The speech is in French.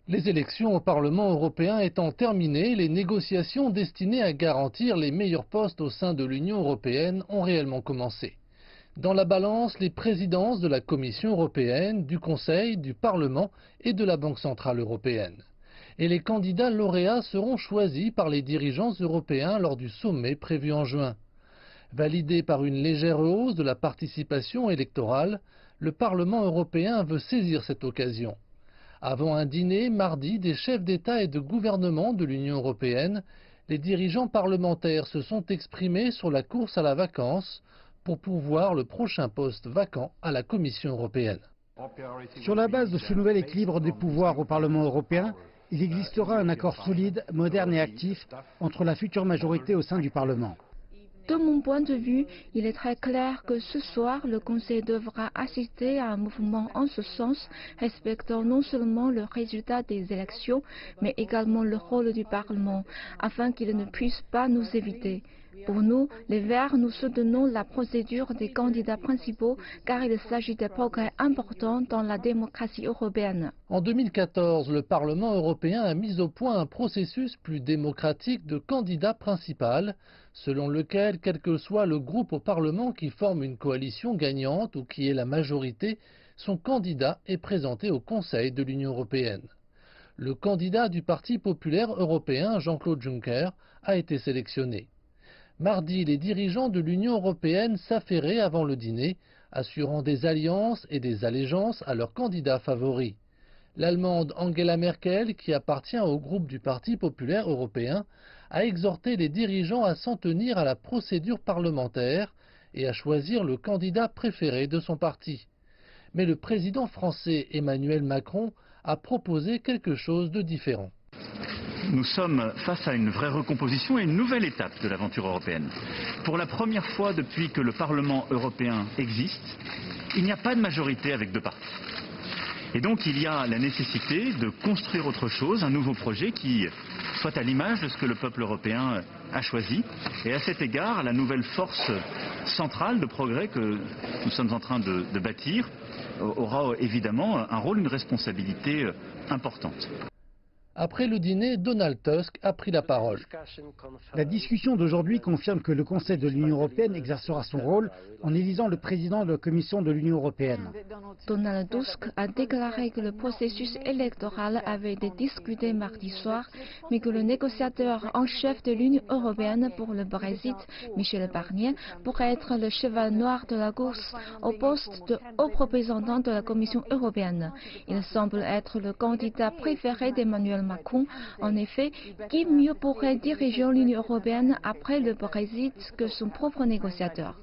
Les élections au Parlement européen étant terminées, les négociations destinées à garantir les meilleurs postes au sein de l'Union européenne ont réellement commencé. Dans la balance, les présidences de la Commission européenne, du Conseil, du Parlement et de la Banque centrale européenne. Et les candidats lauréats seront choisis par les dirigeants européens lors du sommet prévu en juin. Validé par une légère hausse de la participation électorale, le Parlement européen veut saisir cette occasion. Avant un dîner mardi des chefs d'État et de gouvernement de l'Union européenne, les dirigeants parlementaires se sont exprimés sur la course à la vacance pour pourvoir le prochain poste vacant à la Commission européenne. Sur la base de ce nouvel équilibre des pouvoirs au Parlement européen, il existera un accord solide, moderne et actif entre la future majorité au sein du Parlement. De mon point de vue, il est très clair que ce soir, le Conseil devra assister à un mouvement en ce sens, respectant non seulement le résultat des élections, mais également le rôle du Parlement, afin qu'il ne puisse pas nous éviter. Pour nous, les Verts, nous soutenons la procédure des candidats principaux car il s'agit de progrès importants dans la démocratie européenne. En 2014, le Parlement européen a mis au point un processus plus démocratique de candidat principal, selon lequel, quel que soit le groupe au Parlement qui forme une coalition gagnante ou qui est la majorité, son candidat est présenté au Conseil de l'Union européenne. Le candidat du Parti populaire européen, Jean-Claude Juncker, a été sélectionné. Mardi, les dirigeants de l'Union européenne s'affairaient avant le dîner, assurant des alliances et des allégeances à leurs candidats favoris. L'Allemande Angela Merkel, qui appartient au groupe du Parti populaire européen, a exhorté les dirigeants à s'en tenir à la procédure parlementaire et à choisir le candidat préféré de son parti. Mais le président français Emmanuel Macron a proposé quelque chose de différent. Nous sommes face à une vraie recomposition et une nouvelle étape de l'aventure européenne. Pour la première fois depuis que le Parlement européen existe, il n'y a pas de majorité avec deux partis. Et donc il y a la nécessité de construire autre chose, un nouveau projet qui soit à l'image de ce que le peuple européen a choisi. Et à cet égard, la nouvelle force centrale de progrès que nous sommes en train de bâtir aura évidemment un rôle, une responsabilité importante. Après le dîner, Donald Tusk a pris la parole. La discussion d'aujourd'hui confirme que le Conseil de l'Union européenne exercera son rôle en élisant le président de la Commission de l'Union européenne. Donald Tusk a déclaré que le processus électoral avait été discuté mardi soir, mais que le négociateur en chef de l'Union européenne pour le Brexit, Michel Barnier, pourrait être le cheval noir de la course au poste de haut représentant de la Commission européenne. Il semble être le candidat préféré d'Emmanuel Macron. En effet, qui mieux pourrait diriger l'Union européenne après le Brexit que son propre négociateur?